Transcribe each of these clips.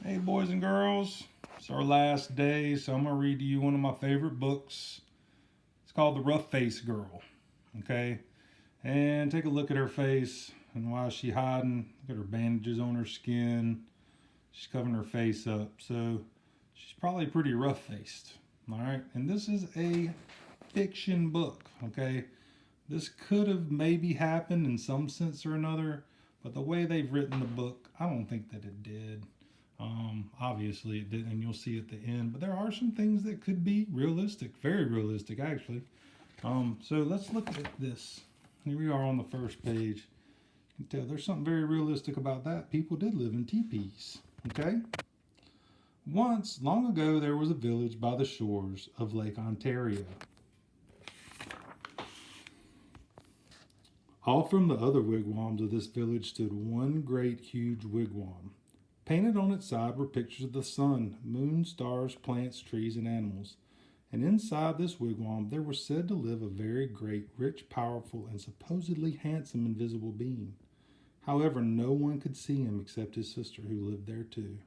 Hey, boys and girls, it's our last day, so I'm going to read to you one of my favorite books. It's called The Rough Face Girl. Okay? And take a look at her face and why is she hiding. Look at her bandages on her skin. She's covering her face up, so she's probably pretty rough faced. All right? And this is a fiction book. Okay? This could have maybe happened in some sense or another, but the way they've written the book, I don't think that it did. Obviously, it didn't, and you'll see at the end. But there are some things that could be realistic, very realistic, actually. So let's look at this. Here we are on the first page. You can tell there's something very realistic about that. People did live in teepees. Okay. Once, long ago, there was a village by the shores of Lake Ontario. Off from the other wigwams of this village stood one great huge wigwam. Painted on its side were pictures of the sun, moon, stars, plants, trees, and animals. And inside this wigwam there was said to live a very great, rich, powerful, and supposedly handsome invisible being. However, no one could see him except his sister, who lived there too.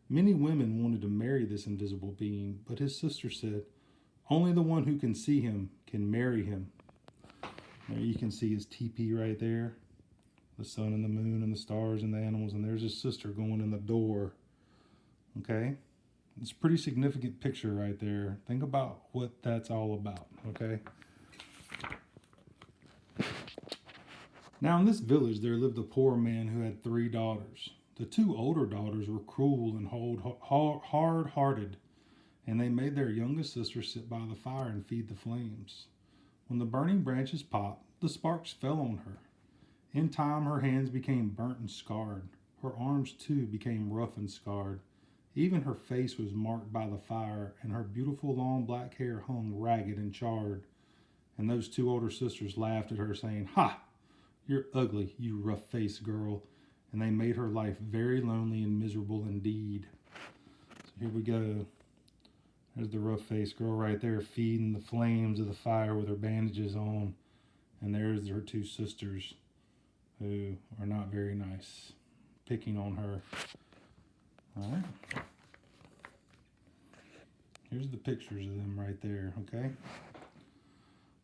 Many women wanted to marry this invisible being, but his sister said, only the one who can see him can marry him. There you can see his teepee right there. The sun and the moon and the stars and the animals, and there's his sister going in the door. Okay? It's a pretty significant picture right there. Think about what that's all about. Okay? Now, in this village, there lived a poor man who had 3 daughters. The 2 older daughters were cruel and hard hearted, and they made their youngest sister sit by the fire and feed the flames. When the burning branches popped, the sparks fell on her. In time, her hands became burnt and scarred. Her arms, too, became rough and scarred. Even her face was marked by the fire, and her beautiful long black hair hung ragged and charred. And those 2 older sisters laughed at her, saying, "Ha! You're ugly, you rough-faced girl." And they made her life very lonely and miserable indeed. So here we go. There's the rough-faced girl right there feeding the flames of the fire with her bandages on. And there's her 2 sisters who are not very nice, picking on her. All right. Here's the pictures of them right there, okay?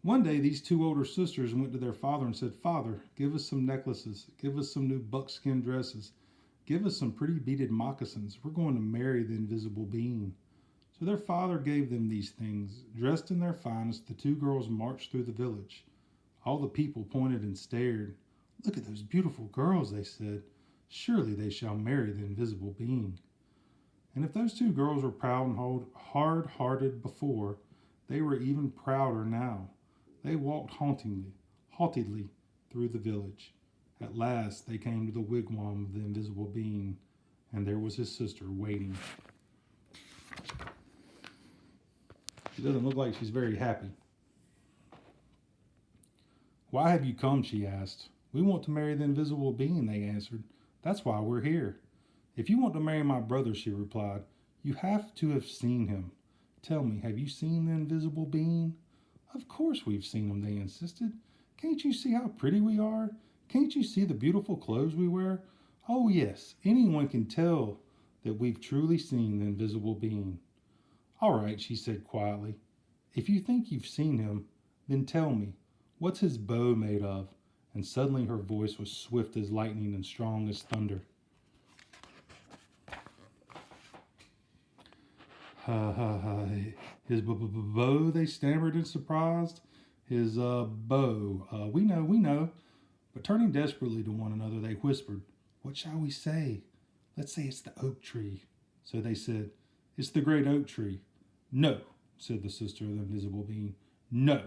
One day, these 2 older sisters went to their father and said, "Father, give us some necklaces. Give us some new buckskin dresses. Give us some pretty beaded moccasins. We're going to marry the invisible being." So their father gave them these things. Dressed in their finest, the 2 girls marched through the village. All the people pointed and stared. "Look at those beautiful girls," they said. "Surely they shall marry the invisible being." And if those 2 girls were proud and hard-hearted before, they were even prouder now. They walked haughtily through the village. At last they came to the wigwam of the invisible being, and there was his sister waiting. She doesn't look like she's very happy. "Why have you come?" she asked. "We want to marry the invisible being," they answered. "That's why we're here." "If you want to marry my brother," she replied, "you have to have seen him. Tell me, have you seen the invisible being?" "Of course we've seen him," they insisted. "Can't you see how pretty we are? Can't you see the beautiful clothes we wear? Oh, yes, anyone can tell that we've truly seen the invisible being." "All right," she said quietly. "If you think you've seen him, then tell me, what's his bow made of?" And suddenly her voice was swift as lightning and strong as thunder. "Ha ha ha. His bow," they stammered in surprise. "His bow. We know." But turning desperately to one another, they whispered, "What shall we say?" "Let's say it's the oak tree." So they said, "It's the great oak tree." "No," said the sister of the invisible being. "No."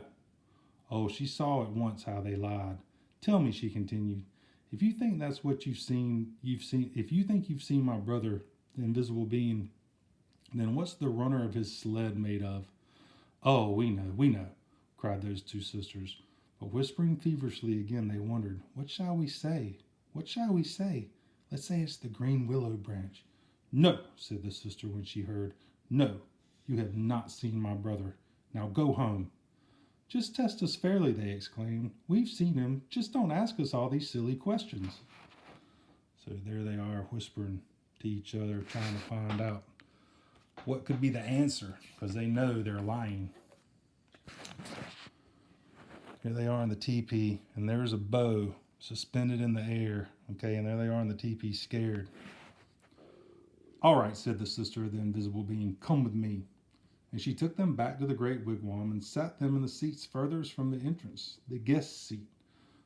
Oh, she saw at once how they lied. "Tell me," she continued, "if you think that's what you've seen, if you think you've seen my brother, the invisible being, then what's the runner of his sled made of?" "Oh, we know," cried those 2 sisters. But whispering feverishly again, they wondered, "What shall we say? What shall we say? Let's say it's the green willow branch." "No," said the sister when she heard. "No, you have not seen my brother. Now go home." "Just test us fairly," they exclaimed. "We've seen him. Just don't ask us all these silly questions." So there they are, whispering. to each other, trying to find out what could be the answer, because they know they're lying. Here they are in the teepee, and there's a bow suspended in the air. Okay, and there they are in the teepee, scared. All right, said the sister of the invisible being, come with me. And she took them back to the great wigwam and sat them in the seats furthest from the entrance, the guest seat.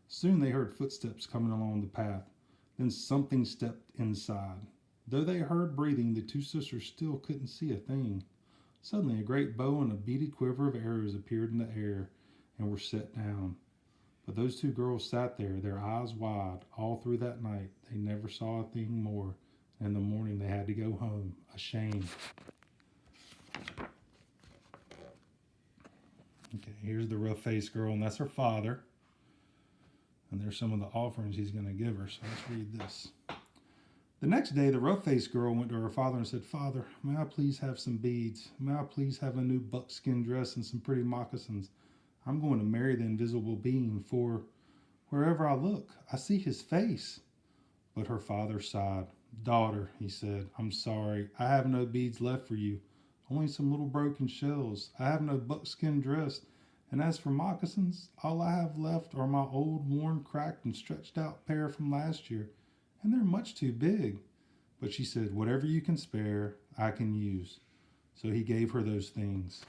Soon they heard footsteps coming along the path. Then something stepped inside. Though they heard breathing, the two sisters still couldn't see a thing. Suddenly a great bow and a beaded quiver of arrows appeared in the air and were set down. But those two girls sat there, their eyes wide, all through that night. They never saw a thing more. In the morning they had to go home, ashamed. Okay, here's the rough-faced girl, and that's her father. And there's some of the offerings he's going to give her. So let's read this. The next day, the rough-faced girl went to her father and said, Father, may I please have some beads? May I please have a new buckskin dress and some pretty moccasins? I'm going to marry the invisible being, for wherever I look, I see his face. But her father sighed. Daughter, he said, I'm sorry. I have no beads left for you. Only some little broken shells. I have no buckskin dress. And as for moccasins, all I have left are my old, worn, cracked, and stretched out pair from last year. And they're much too big. But she said, whatever you can spare, I can use. So he gave her those things.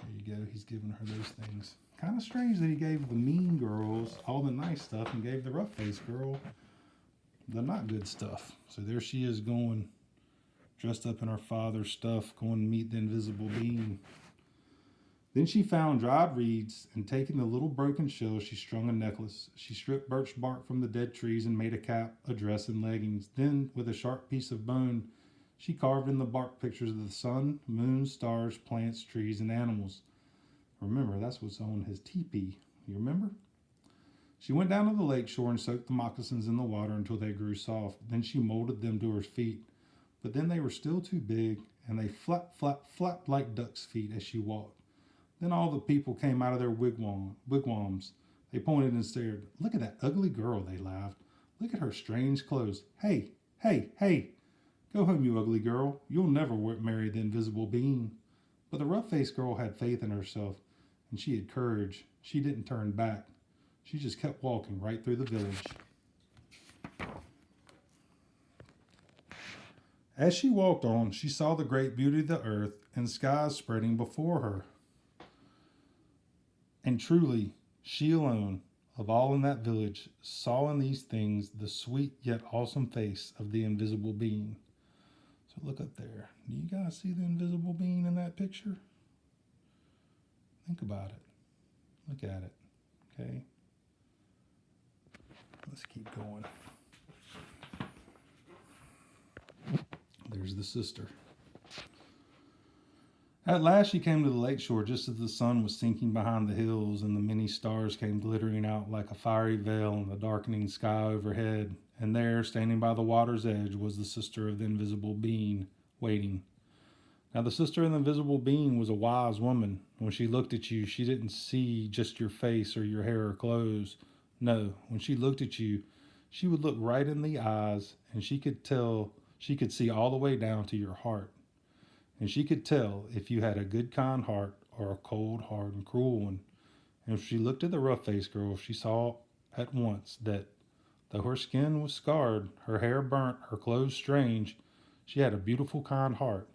There you go. He's given her those things. Kind of strange that he gave the mean girls all the nice stuff and gave the rough-faced girl the not good stuff. So there she is going, dressed up in her father's stuff, going to meet the invisible being. Then she found dried reeds, and taking the little broken shells, she strung a necklace. She stripped birch bark from the dead trees and made a cap, a dress, and leggings. Then, with a sharp piece of bone, she carved in the bark pictures of the sun, moon, stars, plants, trees, and animals. Remember, that's what's on his teepee. You remember? She went down to the lake shore and soaked the moccasins in the water until they grew soft. Then she molded them to her feet. But then they were still too big, and they flapped like duck's feet as she walked. Then all the people came out of their wigwams. They pointed and stared. Look at that ugly girl, they laughed. Look at her strange clothes. Hey, hey, hey! Go home, you ugly girl. You'll never marry the invisible being. But the rough-faced girl had faith in herself, and she had courage. She didn't turn back. She just kept walking right through the village. As she walked on, she saw the great beauty of the earth and skies spreading before her. And truly, she alone, of all in that village, saw in these things the sweet yet awesome face of the invisible being. So look up there. Do you guys see the invisible being in that picture? Think about it. Look at it. Okay? Let's keep going. There's the sister. At last she came to the lakeshore just as the sun was sinking behind the hills and the many stars came glittering out like a fiery veil in the darkening sky overhead. And there, standing by the water's edge, was the sister of the invisible being, waiting. Now the sister of the invisible being was a wise woman. When she looked at you, she didn't see just your face or your hair or clothes. No, when she looked at you, she would look right in the eyes, and she could see all the way down to your heart. And she could tell if you had a good, kind heart or a cold, hard, and cruel one. And if she looked at the rough-faced girl, she saw at once that, though her skin was scarred, her hair burnt, her clothes strange, she had a beautiful, kind heart.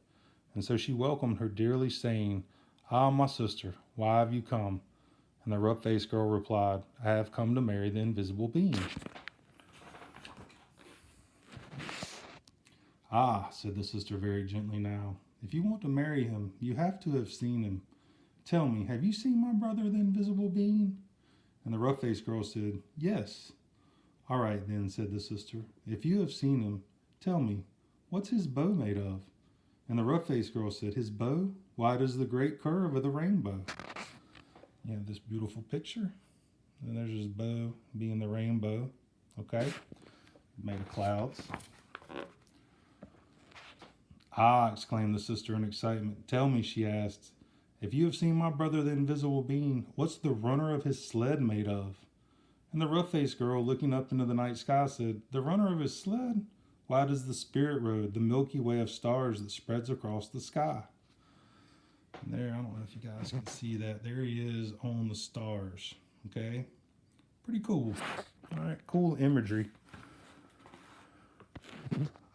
And so she welcomed her dearly, saying, Ah, my sister, why have you come? And the rough-faced girl replied, I have come to marry the invisible being. Ah, said the sister very gently now, if you want to marry him, you have to have seen him. Tell me, have you seen my brother, the invisible being? And the rough-faced girl said, Yes. All right then, said the sister, if you have seen him, tell me, what's his bow made of? And the rough-faced girl said, His bow? Why, it is the great curve of the rainbow. You have this beautiful picture, and there's his bow being the rainbow, okay, made of clouds. Ah, exclaimed the sister in excitement. Tell me, she asked, if you have seen my brother the invisible being, what's the runner of his sled made of? And the rough-faced girl, looking up into the night sky, said, The runner of his sled? Wide is the Spirit Road, the Milky Way of stars that spreads across the sky. And there, I don't know if you guys can see that. There he is on the stars. Okay? Pretty cool. All right, cool imagery.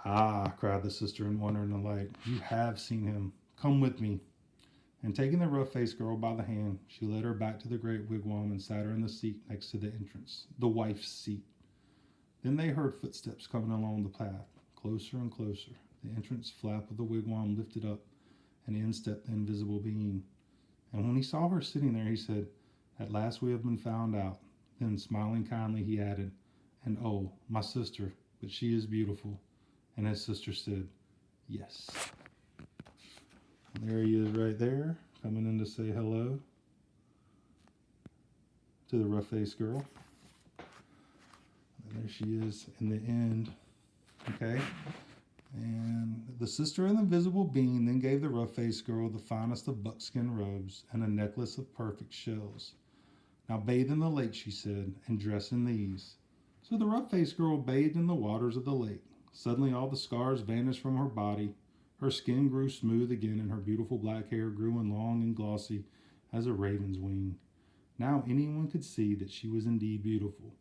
Ah, cried the sister in wonder and delight. You have seen him. Come with me. And taking the rough-faced girl by the hand, she led her back to the great wigwam and sat her in the seat next to the entrance, the wife's seat. Then they heard footsteps coming along the path, closer and closer. The entrance flap of the wigwam lifted up, and in stepped the invisible being. And when he saw her sitting there, he said, At last we have been found out. Then, smiling kindly, he added, And oh, my sister, but she is beautiful. And his sister said, Yes. And there he is right there, coming in to say hello to the rough-faced girl. And there she is in the end. Okay? And the sister of the invisible being then gave the rough-faced girl the finest of buckskin robes and a necklace of perfect shells. Now bathe in the lake, she said, and dress in these. So the rough-faced girl bathed in the waters of the lake. Suddenly all the scars vanished from her body. Her skin grew smooth again, and her beautiful black hair grew in long and glossy as a raven's wing. Now anyone could see that she was indeed beautiful,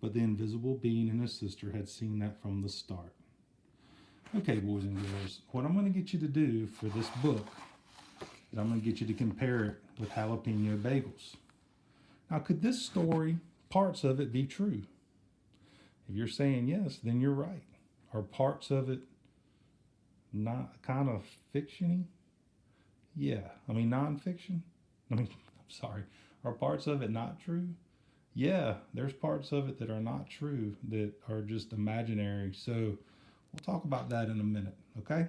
but the invisible being and his sister had seen that from the start. Okay, boys and girls, what I'm going to get you to do for this book is I'm going to get you to compare it with jalapeno bagels. Now, could this story, parts of it, be true? If you're saying yes, then you're right. Are parts of it not kind of fiction-y? Yeah. I mean, non-fiction? I'm sorry. Are parts of it not true? Yeah, there's parts of it that are not true, that are just imaginary. So we'll talk about that in a minute, okay?